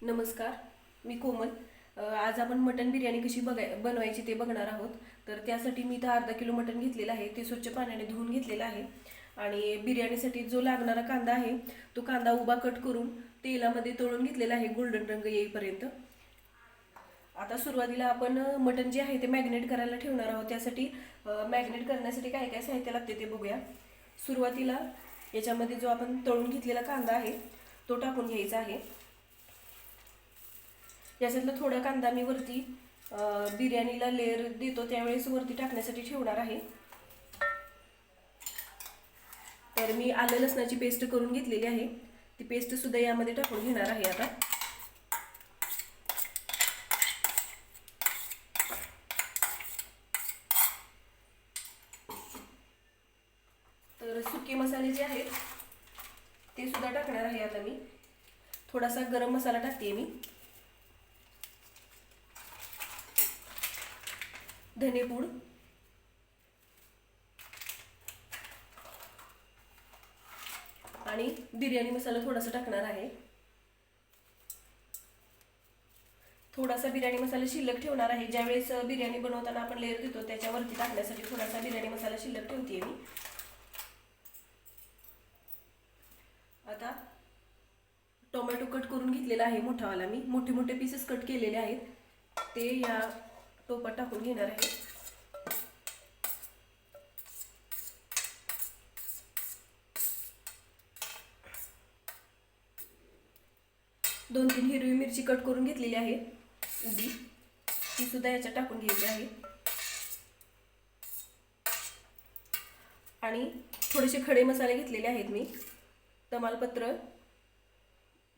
नमस्कार, मी कोमल. आज आपण मटण बिर्याणी कशी बनवायची ते बघणार आहोत. तर त्यासाठी मी इथं अर्धा किलो मटण घेतलेलं आहे. ते स्वच्छ पाण्याने धुवून घेतलेलं आहे. आणि बिर्याणीसाठी जो लागणारा कांदा आहे तो कांदा उभा कट करून तेलामध्ये तळून घेतलेला आहे गोल्डन रंग येईपर्यंत. आता सुरुवातीला आपण मटण जे आहे ते मॅग्नेट करायला ठेवणार आहोत. त्यासाठी मॅग्नेट करण्यासाठी काय काय साहित्य लागते ते बघूया. सुरुवातीला याच्यामध्ये जो आपण तळून घेतलेला कांदा आहे तो टाकून घ्यायचा आहे. याच्यातला थोडा कांदा मी वरती बिर्याणीला लेअर देतो त्यावेळेस वरती टाकण्यासाठी ठेवणार आहे. तर मी आलं लसणाची पेस्ट करून घेतलेली आहे. ती पेस्ट सुद्धा यामध्ये टाकून घेणार आहे. आता तर सुके मसाले जे आहेत ते सुद्धा टाकणार आहे. आता मी थोडासा गरम मसाला टाकते. मी धनेपूड, आणि बिर्याणी मसाला थोडासा टाकणार आहे. थोडासा बिर्याणी मसाला शिल्लक ठेवणार आहे. ज्यावेळेस बिर्याणी बनवताना आपण लेअर देतो त्याच्यावरती टाकण्यासाठी थोडासा बिर्याणी मसाला शिल्लक ठेवते मी. आता टोमॅटो कट करून घेतलेला आहे मोठावाला. मी मोठे मोठे पीसेस कट केलेले आहेत ते या टोपात टाकून घेणार आहे. 2-3 हिरवी मिरची कट करून घेतलेली आहे उभी, ती सुद्धा याच्यात टाकून घ्यायची आहे. आणि थोडेसे खडे मसाले घेतलेले आहेत मी. तमालपत्र,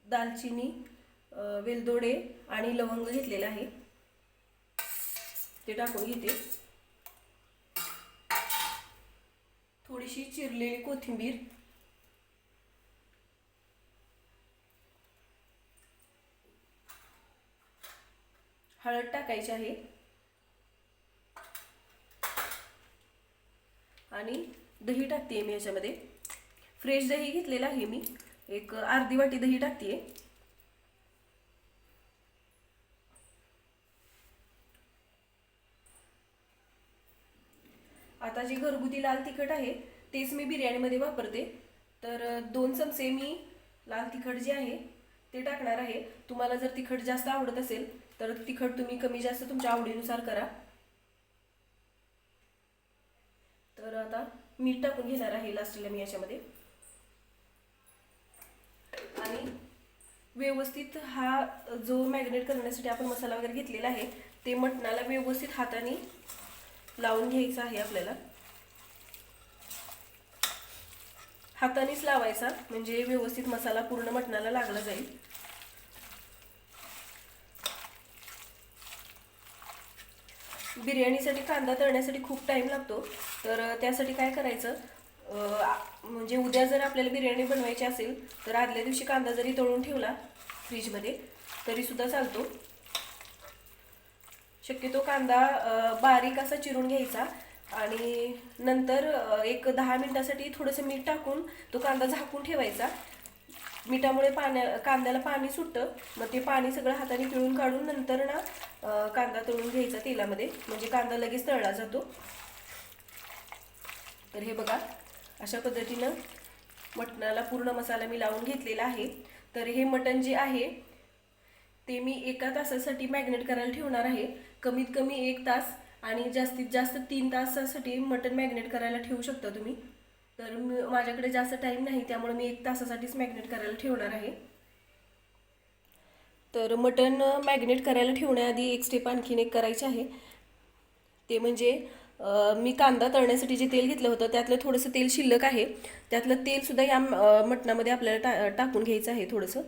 दालचिनी, वेलदोडे आणि लवंग घेतलेले आहे ते टाकून घेते. थोडीशी चिरलेली कोथिंबीर, हळद टाकायची आहे आणि दही टाकते मी याच्यामध्ये. फ्रेश दही घेतलेला आहे मी. एक अर्धी वाटी दही टाकते. आता जे घरगुती लाल तिखट आहे तेच मी बिर्याणीमध्ये वापरते. तर 2 चमचे मी लाल तिखट जे आहे ते टाकणार आहे. तुम्हाला जर तिखट जास्त आवडत असेल तर तिखट तुम्ही कमी जास्त तुमच्या आवडीनुसार करा. तर आता मीठ टाकून घेणार आहे लास्टला मी याच्यामध्ये. आणि व्यवस्थित हा जो मॅग्नेट करण्यासाठी आपण मसाला वगैरे घेतलेला आहे ते मटणाला व्यवस्थित हाताने लावून घ्यायचा आहे. आपल्याला हातानेच लावायचा म्हणजे व्यवस्थित मसाला पूर्ण मटणाला लागला जाईल. बिर्याणीसाठी कांदा तळण्यासाठी खूप टाइम लागतो. तर त्यासाठी काय करायचं, म्हणजे उद्या जर आपल्याला बिर्याणी बनवायची असेल तर आदल्या दिवशी कांदा जरी तळून ठेवला फ्रीजमध्ये तरी सुद्धा चालतो. शक्यतो कांदा बारीक असा चिरून घ्यायचा आणि नंतर एक 10 मिनिटासाठी थोडंसं मीठ टाकून तो कांदा झाकून ठेवायचा. मिठामुळे कांद्याला पाणी सुटतं, मग ते पाणी सगळं हाताने पिळून काढून नंतर ना कांदा तळून घ्यायचा तेलामध्ये, म्हणजे कांदा लगेच तळला जातो. तर हे बघा, अशा पद्धतीनं मटणाला पूर्ण मसाला मी लावून घेतलेला आहे. तर हे मटण जे आहे ते मी 1 तासासाठी मॅग्नेट करायला ठेवणार आहे. कमीत कमी 1 तास आणि जास्तीत जास्त 3 तासासाठी मटण मॅग्नेट करायला ठेवू शकता तुम्ही. तर माझ्याकडे जास्त टाईम नाही त्यामुळे मी 1 तासासाठीच मॅग्नेट करायला ठेवणार आहे. तर मटण मॅग्नेट करायला ठेवण्याआधी एक स्टेप आणखीन एक करायची आहे. ते म्हणजे मी कांदा तळण्यासाठी जे तेल घेतलं होतं त्यातलं थोडंसं तेल शिल्लक आहे. त्यातलं तेलसुद्धा या मटणामध्ये आपल्याला टाकून घ्यायचं आहे थोडंसं.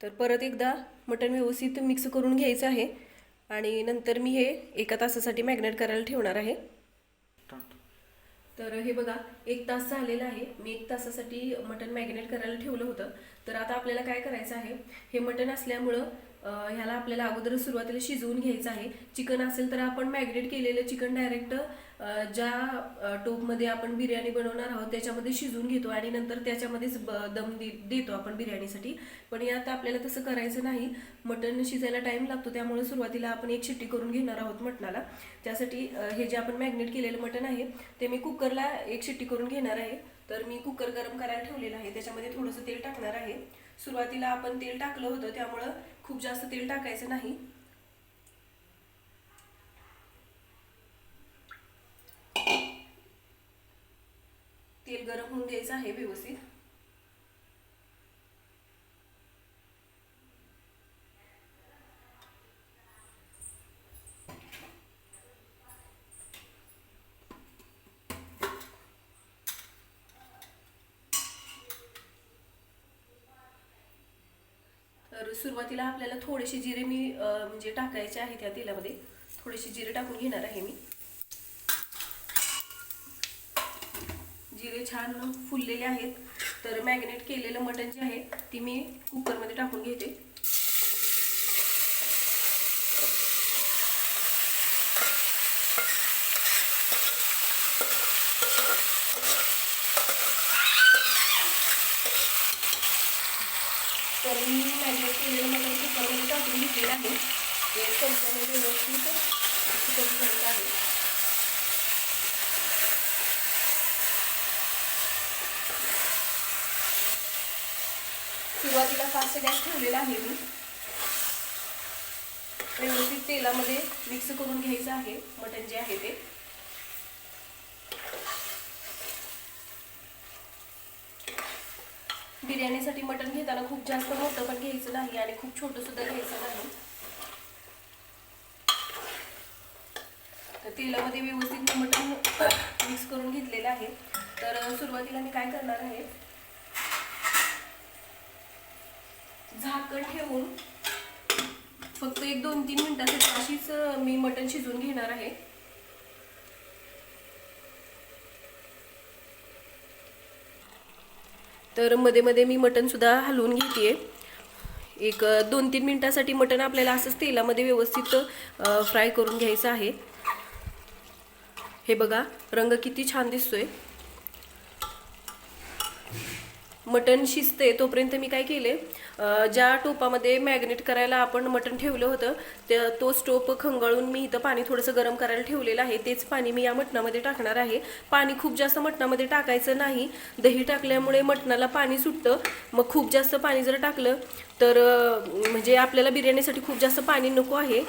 तर परत एकदा मटण व्यवस्थित मिक्स करून घ्यायचं आहे आणि नंतर मी हे 1 तासासाठी मॅग्नेट करायला ठेवणार आहे. तर हे बघा, 1 तास झालेला आहे. मी 1 तासासाठी मटण मॅरिनेट करायला ठेवलं होतं. तर आता आपल्याला काय करायचं आहे, हे मटण असल्यामुळं ह्याला आपल्याला अगोदर सुरुवातीला शिजवून घ्यायचं आहे. चिकन असेल तर आपण मॅरिनेट केलेलं चिकन डायरेक्ट ज्या टोपमध्ये आपण बिर्याणी बनवणार आहोत त्याच्यामध्ये शिजवून घेतो आणि नंतर त्याच्यामध्येच दम देतो आपण बिर्याणीसाठी. पण यात आपल्याला तसं करायचं नाही. मटण शिजायला टाईम लागतो, त्यामुळे सुरुवातीला आपण 1 शिट्टी करून घेणार आहोत मटणाला. त्यासाठी हे जे आपण मॅरिनेट केलेलं मटण आहे ते मी कुकरला 1 शिट्टी करून घेणार आहे. तर मी कुकर गरम करायला ठेवलेला आहे, त्याच्यामध्ये थोडंसं तेल टाकणार आहे. सुरुवातीला आपण तेल टाकलं होतं त्यामुळं खूप जास्त तेल टाकायचं नाही. तेल गरम होऊन द्यायचं आहे व्यवस्थित. तर सुरुवातीला आपल्याला थोडेसे जिरे मी म्हणजे टाकायचे आहे त्या तेलामध्ये. थोडेसे जिरे टाकून घेणार आहे मी. जिरे छान फुललेले आहेत. तर मॅरिनेट केलेलं मटण जे आहे ती मी कुकरमध्ये टाकून घेते. तर मी मॅरिनेट केलेलं मटण कुकरमध्ये टाकून घेतलेलं आहे. हे चमच्याने व्यवस्थित मिक्स करून घ्यायचं आहे. सुरुवातीला फास्ट गॅस ठेवलेला आहे मी. व्यवस्थित तेलामध्ये मिक्स करून घ्यायचं आहे मटण जे आहे ते. बिर्याणीसाठी मटण घेताना खूप जास्त मोठं पण घ्यायचं नाही आणि खूप छोटं सुद्धा घ्यायचं नाही. तर तेलामध्ये व्यवस्थित मटण मिक्स करून घेतलेलं आहे. तर सुरुवातीला मी काय करणार आहे, झाकण ठेवून फक्त 1-2-3 मिनिटासाठी अशीच मी मटण शिजवून घेणार आहे. तर मध्ये मध्ये मी मटण सुद्धा हलवून घेते. एक 2-3 मिनिटासाठी मटण आपल्याला असंच तेलामध्ये व्यवस्थित फ्राय करून घ्यायचं आहे. हे बघा रंग किती छान दिसतोय. मटण शिजते तोपर्यंत मी काय केले, ज्या टोपामध्ये मॅरिनेट करायला आपण मटण ठेवलं होतं तोच टोप खंगाळून मी इथं पाणी थोडंसं गरम करायला ठेवलेलं आहे. तेच पाणी मी या मटणामध्ये टाकणार आहे. पाणी खूप जास्त मटणामध्ये टाकायचं नाही. दही टाकल्यामुळे मटणाला पाणी सुटतं. मग खूप जास्त पाणी जर टाकलं तर म्हणजे आपल्याला बिर्याणीसाठी खूप जास्त पाणी नको आहे.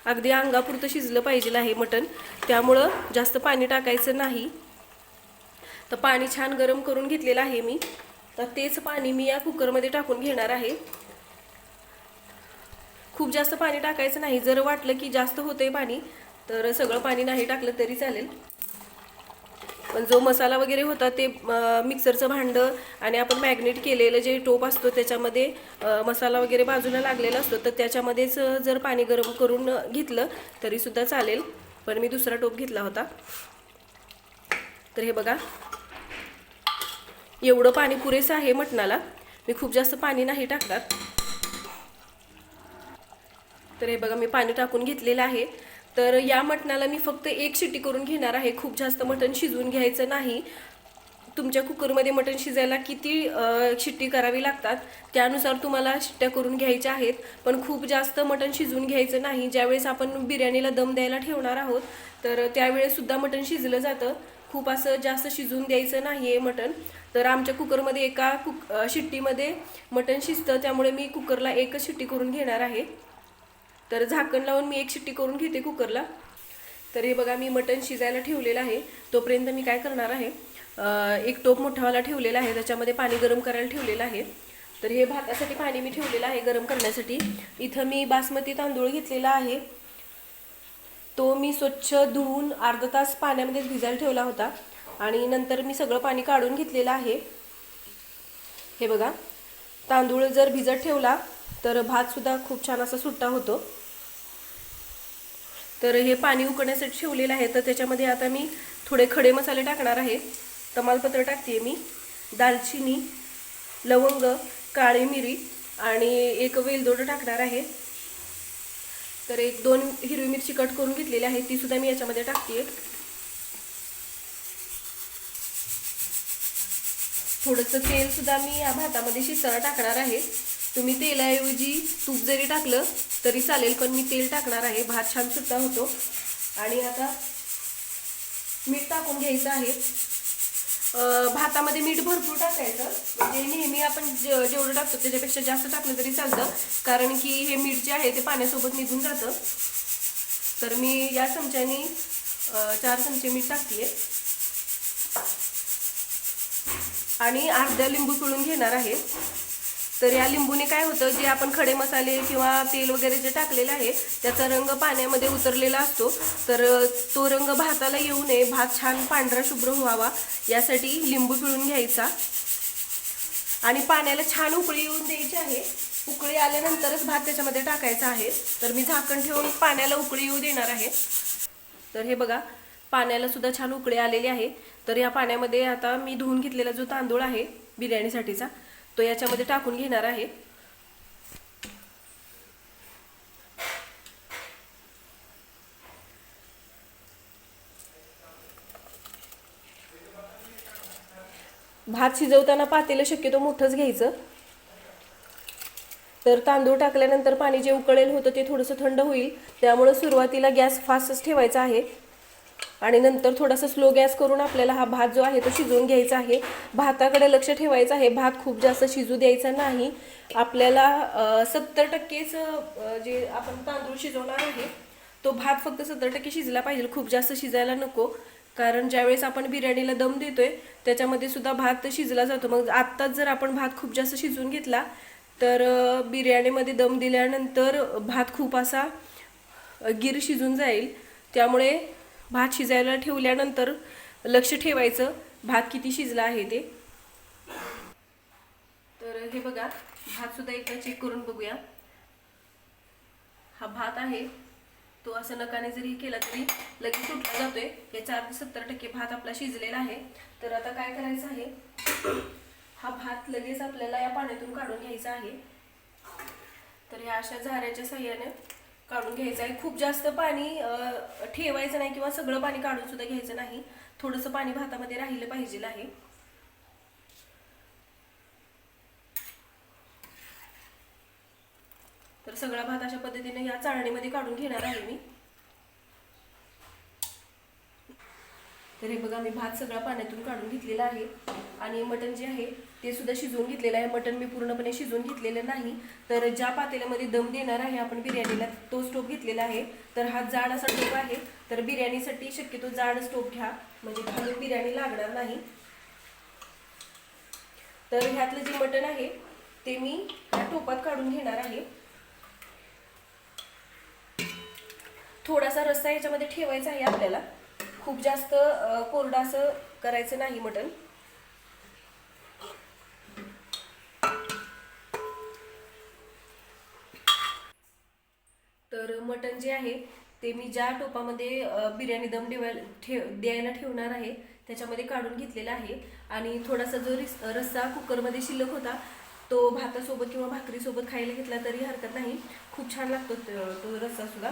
अगदी अंगापुरतं शिजलं पाहिजे आहे मटण, त्यामुळं जास्त पाणी टाकायचं नाही. तर पाणी छान गरम करून घेतलेलं आहे मी. तर तेच पाणी मी या कुकरमध्ये टाकून घेणार आहे. खूप जास्त पाणी टाकायचं नाही. जर वाटलं की जास्त होतंय पाणी तर सगळं पाणी नाही टाकलं तरी चालेल. पण जो मसाला वगैरे होता ते मिक्सरचं भांडं आणि आपण मॅरिनेट केलेलं जे टोप असतो त्याच्यामध्ये मसाला वगैरे बाजूला लागलेला असतो, तर त्याच्यामध्येच जर पाणी गरम करून घेतलं तरी सुद्धा चालेल. पण मी दुसरा टोप घेतला होता. तर हे बघा एवढं पाणी पुरेसं आहे मटणाला. मी खूप जास्त पाणी नाही टाकणार. तर हे बघा मी पाणी टाकून घेतलेलं आहे. तर या मटणाला मी फक्त 1 शिट्टी करून घेणार आहे. खूप जास्त मटण शिजवून घ्यायचं नाही. तुमच्या कुकरमध्ये मटण शिजायला किती शिट्टी करावी लागतात त्यानुसार तुम्हाला शिट्ट्या करून घ्यायच्या आहेत. पण खूप जास्त मटण शिजवून घ्यायचं नाही. ज्यावेळेस आपण बिर्याणीला दम द्यायला ठेवणार आहोत तर त्यावेळेस सुद्धा मटण शिजलं जातं. खूप असं जास्त शिजवून द्यायचं नाही आहे मटण. तर आमच्या कुकरमध्ये एका शिट्टीमध्ये मटण शिजतं, त्यामुळे मी कुकरला 1च शिट्टी करून घेणार आहे. तर झाकण लावून मी 1 शिट्टी करून घेते कुकरला. तर हे बघा मी मटण शिजायला ठेवलेलं आहे. तोपर्यंत मी काय करणार आहे, एक टोप मोठावाला ठेवलेला आहे, त्याच्यामध्ये पाणी गरम करायला ठेवलेलं आहे. तर हे भातासाठी पाणी मी ठेवलेलं आहे गरम करण्यासाठी. इथं मी बासमती तांदूळ घेतलेला आहे. तो मी स्वच्छ धुवून अर्धा तास पाण्यामध्ये भिजायला ठेवला होता आणि नंतर मी सगळं पाणी काढून घेतलेलं आहे. हे बघा तांदूळ जर भिजत ठेवला तर भात सुद्धा खूप छान असा सुट्टा होतो. तर हे पाणी उकळण्यासाठी ठेवलेलं आहे. तर त्याच्यामध्ये आता मी थोडे खडे मसाले टाकणार आहे. तमालपत्र टाकते मी, दालचिनी, लवंग, काळी मिरी आणि एक वेलदोडं टाकणार आहे. तर 1-2 हिरवी मिरची कट करून घेतलेली आहे, ती सुद्धा मी याच्यामध्ये टाकते. थोडंसं तेल सुद्धा मी या भातामध्ये शिजताना टाकणार आहे. तुम्ही तेलाऐवजी तूप जरी टाकलं तरी चालेल, पण मी तेल टाकणार आहे. भात छान सुट्टा होतो. आणि आता मीठ टाकून घ्यायचं आहे. भातामध्ये मीठ भरपूर टाकायचं, म्हणजे नेहमी आपण जेवढं टाकतो त्याच्यापेक्षा जास्त टाकलं तरी चालतं, कारण की हे मीठ जे आहे ते पाण्यासोबत निघून जातं. तर मी या चमच्याने 4 चमचे मीठ टाकते आणि अर्धा लिंबू पिळून घेणार आहे. तर या लिंबूने काय होतं, जे आपण खडे मसाले किंवा तेल वगैरे जे टाकलेलं आहे त्याचा रंग पाण्यामध्ये उतरलेला असतो, तर तो रंग भाताला येऊ नये, भात छान पांढरा शुभ्र व्हावा यासाठी लिंबू पिळून घ्यायचा. आणि पाण्याला छान उकळी येऊन द्यायची आहे. उकळी आल्यानंतरच भात त्याच्यामध्ये टाकायचा आहे. तर मी झाकण ठेवून पाण्याला उकळी येऊ देणार आहे. तर हे बघा, पाण्याला सुद्धा छान उकळी आलेली आहे. तर या पाण्यामध्ये आता मी धुवून घेतलेला जो तांदूळ आहे बिर्याणीसाठीचा, तो याच्यामध्ये टाकून घेणार आहे. भात शिजवताना पातेलं शक्यतो मोठंच घ्यायचं. तर तांदूळ टाकल्यानंतर पाणी जे उकळेल होतं ते थोडंसं थंड होईल, त्यामुळे सुरुवातीला गॅस फास्टच ठेवायचा आहे आणि नंतर थोडासा स्लो गॅस करून आपल्याला हा भात जो आहे तो शिजवून घ्यायचा आहे. भाताकडे लक्ष ठेवायचं आहे. भात खूप जास्त शिजू द्यायचा नाही. आपल्याला 70%च जे आपण तांदूळ शिजवणार आहे तो भात फक्त 70% शिजला पाहिजे, खूप जास्त शिजायला नको. कारण ज्यावेळेस आपण बिर्याणीला दम देतोय त्याच्यामध्ये सुद्धा भात शिजला जातो. मग आत्ताच जर आपण भात खूप जास्त शिजवून घेतला तर बिर्याणीमध्ये दम दिल्यानंतर भात खूप असा गिर शिजून जाईल. त्यामुळे भात शिजायला ठेवल्यानंतर लक्ष ठेवायचं भात किती शिजला आहे ते. तर हे बघा, भात सुद्धा एकदा चेक करून बघूया. हा भात आहे तो असं नकाने जरी केला तरी लगेच सुटला जातोय. याचा अर्थ 70% भात आपला शिजलेला आहे. तर आता काय करायचं आहे, हा भात लगेच आपल्याला या पाण्यातून काढून घ्यायचा आहे. तर या अशा झाऱ्याच्या साह्याने काढून घ्यायचं आहे. खूप जास्त पाणी ठेवायचं नाही किंवा सगळं पाणी काढून सुद्धा घ्यायचं नाही. थोडंसं पाणी भातामध्ये राहिलं पाहिजे आहे. तर सगळा भात अशा पद्धतीने या चाळणीमध्ये काढून घेणार आहे मी. तर हे बघा, मी भात सगळा पाण्यातून काढून घेतलेला आहे आणि मटण जे आहे ते सुद्धा शिजवून घेतलेलं आहे. मटण मी पूर्णपणे शिजवून घेतलेलं नाही. तर ज्या पातेल्यामध्ये दम देणार आहे आपण बिर्याणीला तो स्टोव घेतलेला आहे. तर हा जाड असा टोप आहे. तर बिर्याणीसाठी शक्यतो जाड स्टोव घ्या, म्हणजे खालून बिर्याणी लागणार नाही. तर ह्यातलं जे मटण आहे ते मी या टोपात काढून घेणार आहे. थोडासा रस्सा याच्यामध्ये ठेवायचा आहे आपल्याला, खूप जास्त कोरडा असं करायचं नाही मटण. तर मटण जे आहे ते मी ज्या टोपामध्ये बिर्याणी दम द्यायला ठेवणार आहे त्याच्यामध्ये काढून घेतलेला आहे. आणि थोडासा जो रस्सा कुकरमध्ये शिल्लक होता तो भातासोबत किंवा भाकरीसोबत खायला घेतला तरी हरकत नाही, खूप छान लागतो तो रस्सा सुद्धा.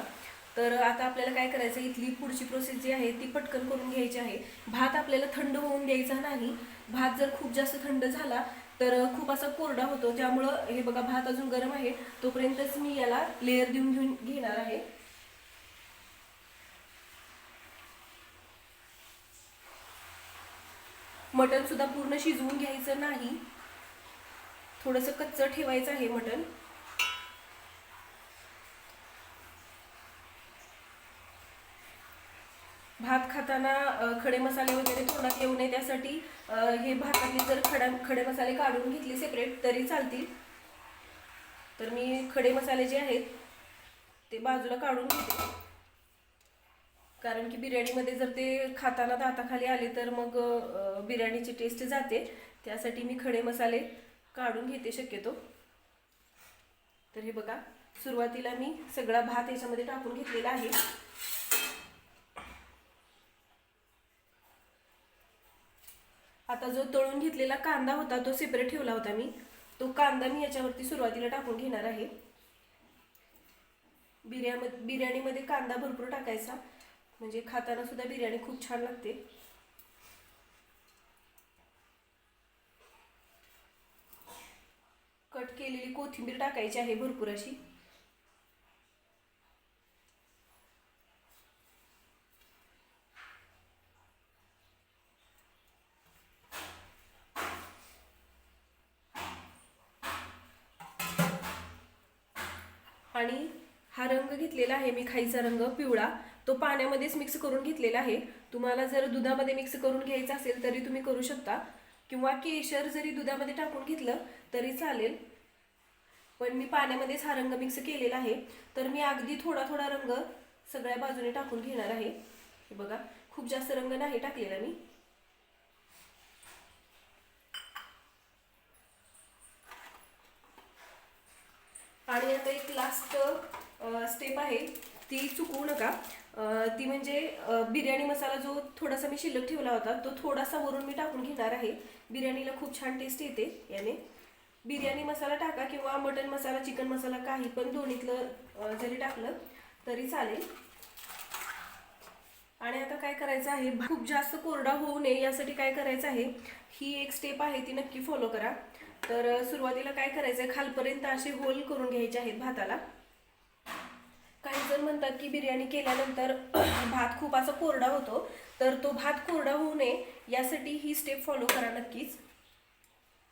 तर आता आपल्याला काय करायचं, इथली पुढची प्रोसेस जी आहे ती पटकन करून घ्यायची आहे. भात आपल्याला थंड होऊन द्यायचा नाही. भात जर खूप जास्त थंड झाला तर खूप असा कोरडा होतो. त्यामुळं हे बघा, भात अजून गरम आहे तोपर्यंतच मी याला लेअर देऊन घेणार आहे. मटण सुद्धा पूर्ण शिजवून घ्यायचं नाही, थोडंसं कच्चं ठेवायचं आहे मटण. भात खाताना खडे मसाले वगैरे तोंडात येऊ नये त्यासाठी हे भातातले जर खडे मसाले काढून घेतले सेपरेट तरी चालतील. तर मी खडे मसाले जे आहेत ते बाजूला काढून घेते, कारण की बिर्याणीमध्ये जर ते खाताना दाताखाली आले तर मग बिर्याणीची टेस्ट जाते. त्यासाठी मी खडे मसाले काढून घेते शक्यतो. तर हे बघा, सुरुवातीला मी सगळा भात याच्यामध्ये टाकून घेतलेला आहे. आता जो तळून घेतलेला कांदा होता तो सेपरेट ठेवला होता मी, तो कांदा मी याच्यावरती सुरुवातीला टाकून घेणार आहे. बिर्याणीमध्ये कांदा भरपूर टाकायचा, म्हणजे खाताना सुद्धा बिर्याणी खूप छान लागते. कट केलेली कोथिंबीर टाकायची आहे भरपूर अशी. आणि हा रंग घेतलेला आहे मी, खायचा रंग पिवळा, तो पाण्यामध्येच मिक्स करून घेतलेला आहे. तुम्हाला जर दुधामध्ये मिक्स करून घ्यायचं असेल तरी तुम्ही करू शकता, किंवा केशर जरी दुधामध्ये टाकून घेतलं तरी चालेल, पण मी पाण्यामध्येच हा रंग मिक्स केलेला आहे. तर मी अगदी थोडा थोडा रंग सगळ्या बाजूने टाकून घेणार आहे. हे बघा, खूप जास्त रंग नाही टाकलेला मी. आणि आता एक लास्ट स्टेप आहे, ती चुकवू नका. ती म्हणजे बिर्याणी मसाला जो थोडासा मी शिल्लक ठेवला होता तो थोडासा वरून मी टाकून घेणार आहे. बिर्याणीला खूप छान टेस्ट येते याने. बिर्याणी मसाला टाका किंवा मटन मसाला, चिकन मसाला, काही पण दोन्हीतलं जरी टाकलं तरी चालेल. आणि आता काय करायचं आहे, खूप जास्त कोरडा होऊ नये यासाठी काय करायचं आहे, ही एक स्टेप आहे ती नक्की फॉलो करा. तर सुरुवातीला काय करायचं आहे, खालपर्यंत असे होल करून घ्यायचे आहेत भाताला. काही जण म्हणतात की बिर्याणी केल्यानंतर भात खूप असा कोरडा होतो, तर तो भात कोरडा होऊ नये यासाठी ही स्टेप फॉलो करा नक्कीच.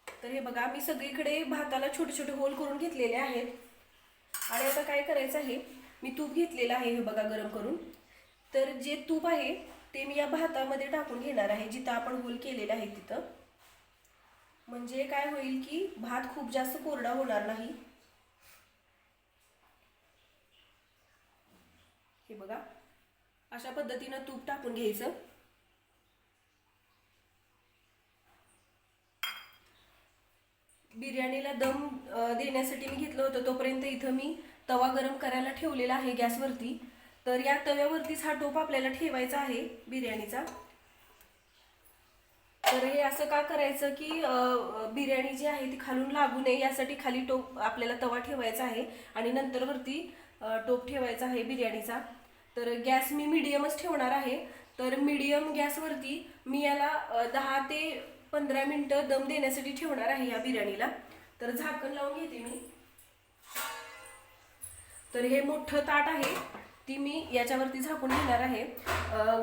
तर हे बघा, मी सगळीकडे भाताला छोटे छोटे होल करून घेतलेले आहेत. आणि आता काय करायचं आहे, मी तूप घेतलेलं आहे हे बघा गरम करून. तर जे तूप आहे ते मी या भातामध्ये टाकून घेणार आहे, जिथं आपण होल केलेले आहे तिथं. म्हणजे काय होईल की भात खूप जास्त कोरडा होणार नाही. हे बघा, अशा पद्धतीनं तूप टाकून घ्यायचं. बिर्याणीला दम देण्यासाठी मी घेतलं होतं, तोपर्यंत इथं मी तवा गरम करायला ठेवलेला आहे गॅसवरती. तर या तव्यावरतीच हा टोप आपल्याला ठेवायचा आहे बिर्याणीचा. तर हे असं का करायचं की बिर्याणी जी आहे ती खालून लागू नये यासाठी खाली टोप आपल्याला तवा ठेवायचा आहे आणि नंतर वरती टोप ठेवायचा आहे बिर्याणीचा. तर गॅस मी मीडियमच ठेवणार आहे. तर मीडियम गॅसवरती मी याला 10 ते 15 मिनिटं दम देण्यासाठी ठेवणार आहे या बिर्याणीला. तर झाकण लावून घेते मी. तर हे मोठं ताट आहे, ती मी याच्यावरती झाकून घेणार आहे.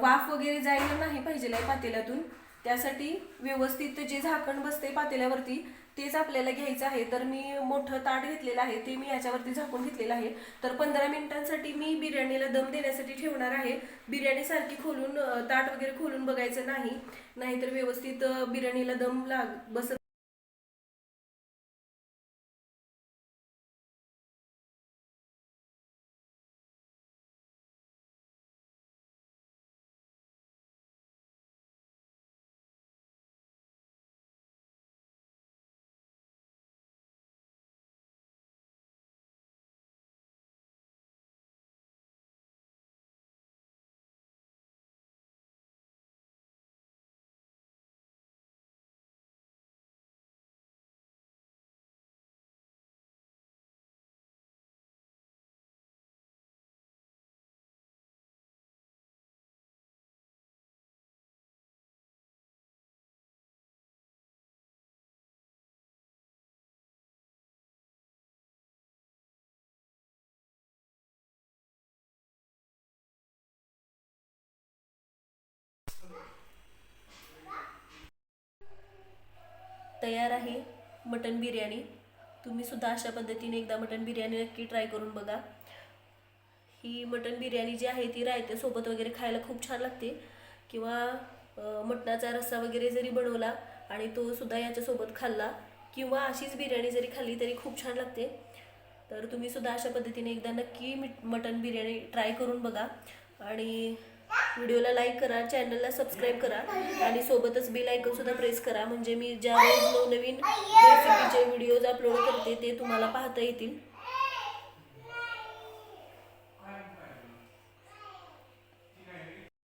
वाफ वगैरे जायला नाही पाहिजे पातेल्यातून, त्यासाठी व्यवस्थित जे झाकण बसते पातेल्यावरती तेच आपल्याला घ्यायचं आहे. तर मी मोठं ताट घेतलेलं आहे, ते मी याच्यावरती झाकून घेतलेलं आहे. तर 15 मिनिटांसाठी मी बिर्याणीला दम देण्यासाठी ठेवणार आहे. बिर्याणी सारखी खोलून ताट वगैरे खोलून बघायचं नाही, नाहीतर व्यवस्थित बिर्याणीला दम बसत. तयार आहे मटन बिर्याणी. तुम्ही सुद्धा अशा पद्धतीने एकदा मटन बिर्याणी नक्की ट्राय करून बघा. ही मटन बिर्याणी जी आहे ती रायत्यासोबत वगैरे खायला खूप छान लागते, किंवा मटणाचा रस्सा वगैरे जरी बनवला आणि तो सुद्धा याच्यासोबत खाल्ला, किंवा अशीच बिर्याणी जरी खाल्ली तरी खूप छान लागते. तर तुम्ही सुद्धा अशा पद्धतीने एकदा नक्की मटन बिर्याणी ट्राय करून बघा. आणि व्हिडिओला लाईक करा, चॅनलला सबस्क्राईब करा आणि सोबतच बेल आयकॉन सुद्धा प्रेस करा, म्हणजे मी ज्या रोज नवनवीन रेसिपीचे व्हिडिओज अपलोड करते ते तुम्हाला पाहता येतील.